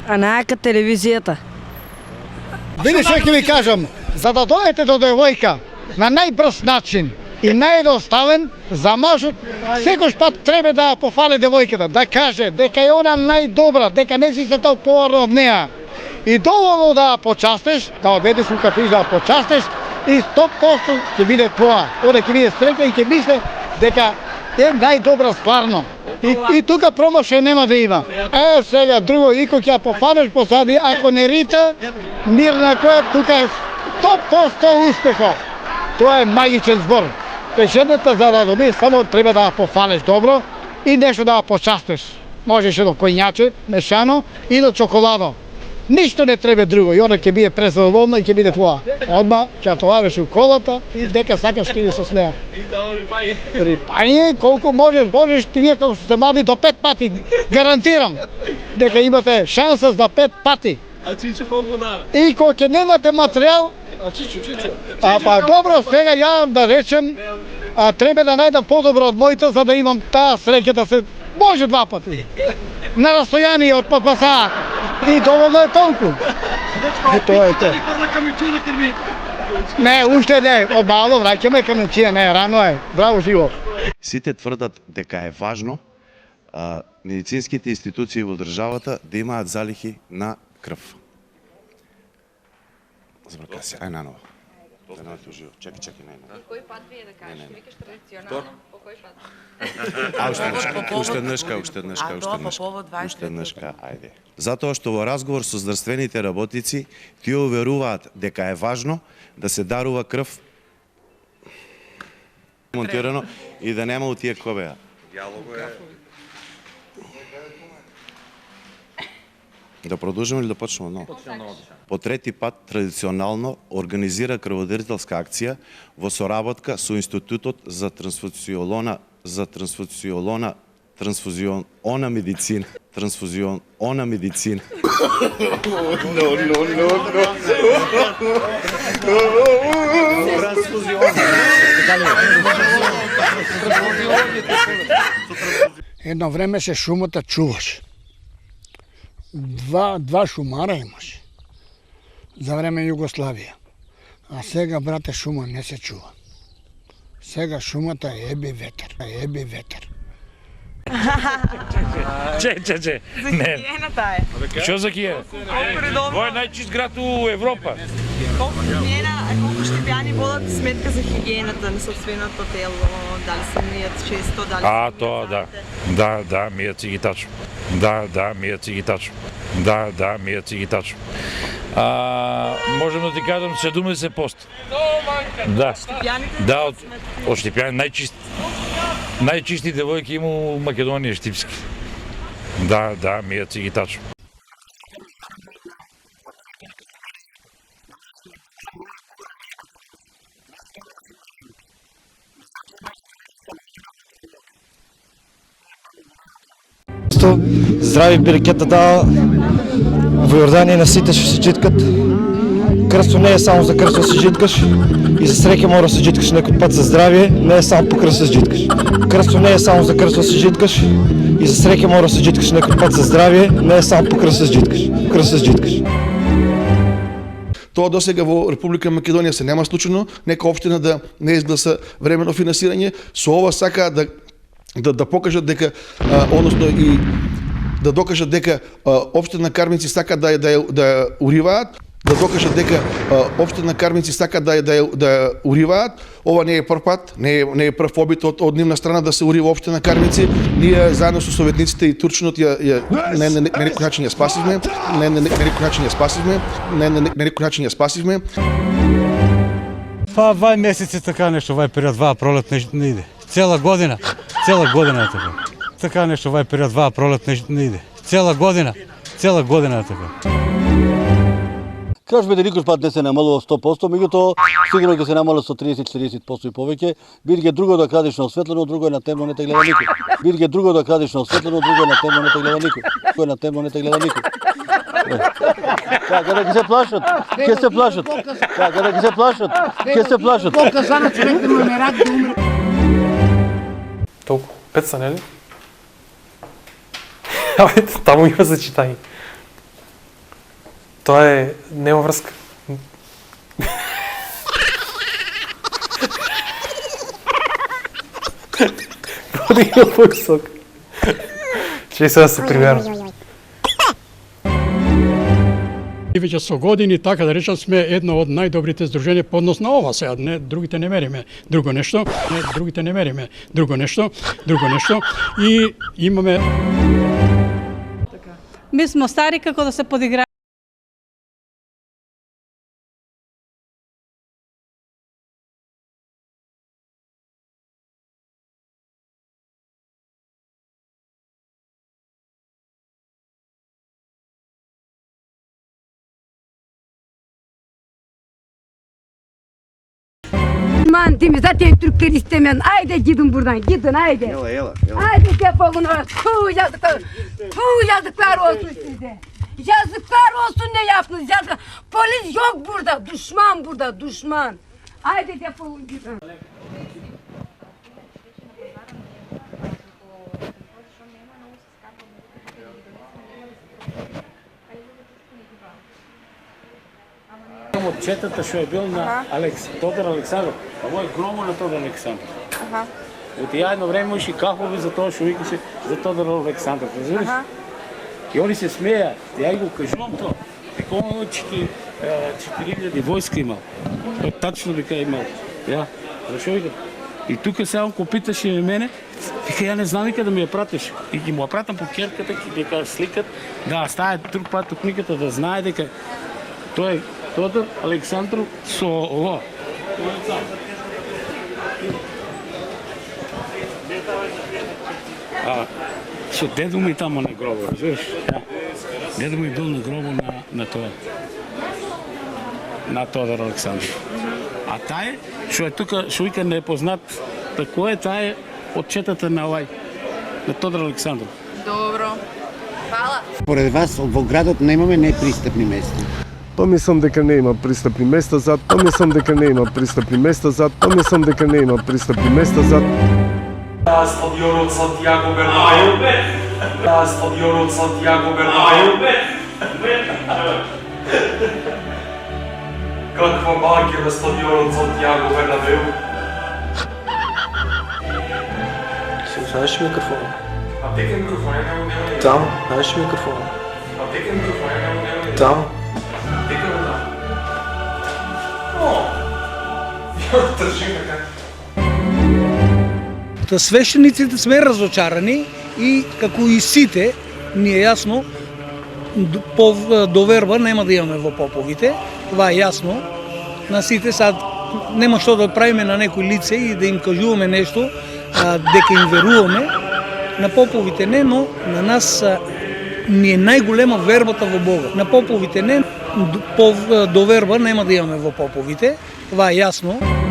А најака телевизијата. Види што ќе ви кажам, за да дојдете до девојка на најбрз начин и наједноставен, за мажот секој пат треба да пофали девојката, да каже дека е она најдобра, дека не си се толку од неа. И доволно да почастиш, да одедеш у кафиш да почастиш и 100% ќе биде тоа. Оде ќе биде среќа и ќе мисле дека е најдобра стварно. И тука промашај нема да има. Сега друго, ико ќе пофанеш посади, ако не рита, мирна која, тука е 100% успехот. Тоа е магичен збор. Пешената за да доби, само треба да пофанеш добро и нешто да почастиш. Можеш едно коњаче, мешано и до чоколадо. Ништо не треба друго и она ќе биде презадоволна и ќе биде тоа. Одма ќе товариш у колата и дека сакаш ти со неа. Рипање, колку можеш тие како сте млади до 5 пати, гарантирам дека имате шанса за 5 пати. А Чичо колку дава? И кога ќе немате материјал, па добро, сега ја да речем, треба да најдам подобро од моите за да имам таа среќа да се може 2 пати. На растојание од ППСА. И доволно е толку. Тоа е тоа. Не, уште не, одмало враќаме каменчија, не, рано е. Браво, живо. Сите тврдат дека е важно медицинските институции во државата да имаат залихи на крв. Збрка се, ај наново. Да не тужи. Чекај, најнаново. Кој пат вие да кажеш? Викаш традиционално, по кој пат? Уште еднашка, ајде. Затоа што во разговор со здравствените работници тие уверуваат дека е важно да се дарува крв монтирано и да нема утие кобеа. Диалогот е. Да продолжиме или да почнеме ново? По трети пат традиционално организира крводарителска акција во соработка со Институтот за трансфузиона медицина. Едно време се шумата чуваш. Два шумара имаш за време Југославија. А сега, брате, шума не се чува. Сега шумата е еби ветер. Че. За хигиената е. Што за хигиена? Тоа е најчист град у Европа. Колку ще пијани водат сметка за хигиената на собственото тело, дали се мијат често, дали А, тоа да. Да, мијат си ги тачно. Мијат си ги тачно. Можем да ти кажам 70%. Да. Да, од Штипјани најчисти девојки има у Македонија штипски. Да, мијат си ги тачно. Здрави берекета да во Јорданија на сите што се джиткат. Крстот не е само за крстот се джиткаш и за среќа мора се джиткаш некој пат за здравје, не е само по крстот се джиткаш. Крстот не е само за крстот се джиткаш и за среќа мора се джиткаш некој пат за здравје, не е само по крстот се джиткаш. Тоа досега во Република Македонија се нема случајно, нека општина да не изгласа временно финансирање, со ова сака да покажат дека, односно и да докажат дека општина Карминци сака да уриваат, Ова не е прв пат, не е прв обид од нивна страна да се урива општина Карминци. Ние заедно со советниците и Турчинот на некој начин ја спасивме. Па вај месеци така нешто, вај период, вај пролет не иде. Цела година е така. Така нешто, вај период, вај пролет не иде. Цела година е така. Кажеме дека никош пат не се намалува 100%, меѓутоа сигурно ќе се намала со 30-40% и повеќе. Биде друго да крадеш на осветлено, друго е на темно, не те гледа никој. Така да ќе се плашат. Покажано човек да му не рак да умре. Толку? 500, нели? Таму има за читање. Тоа нема врска. Води го повисоко. Че сега се примерно. И веќе со години, така да речам, сме едно од најдобрите здруженија по однос на ова сега, не другите не мериме друго нешто, и имаме. Ми сме стари како да се подигра. Aman demi zaten Türkler istemem. Haydi gidin buradan gidin haydi. Ela. Haydi defolun. Yazıklar olsun size. Yazıklar olsun ne yaptınız yazıklar. Polis yok burada. Düşman burada düşman. Haydi defolun gidin. Отчетата што е бил на Тодор Александров, а мој громо на Тодор Александров. От ја едно време имаше кафови за тоа што викаше за Тодор Александров, разбираш? И они се смеја, ја го кажувам тоа. Дека он 4000 војска имал. Тачно вика имал. Ја, зашо вика? И тука сега он питаше мене, вика ја не знам вика да ми ја пратиш. И ги му ја пратам по керката, дека сликат, да стави друг пат у книгата да знае дека тој Тодор Александров со ово. Со дедо ми тамо на гробо, разбираш? Дедо ми бил на гробо на тоа. На Тодор Александров. А тај, што е тука, што вика не е познат, тако е тај од четата на овај, на Тодор Александров. Добро. Фала. Според вас во градот немаме непристапни места? Па мислам дека не има пристапни места зад, Стадионот Сантијаго Бернабеу. Стадионот Сантијаго Бернабеу. Каква маќа на стадионот Сантијаго Бернабеу. Се знаеш микрофон? А дека микрофон нема. Там, знаеш микрофон? А дека микрофон нема. Там. Дека да. О. Ја трчи така. Свештениците сме разочарани и како и сите ни е јасно доверба нема да имаме во поповите, това е јасно на сите. Сад нема што да правиме на некои лице и да им кажуваме нешто дека им веруваме. На поповите не, но на нас ни е најголема вербата во Бога. На поповите не, доверба нема да имаме во поповите, това е јасно.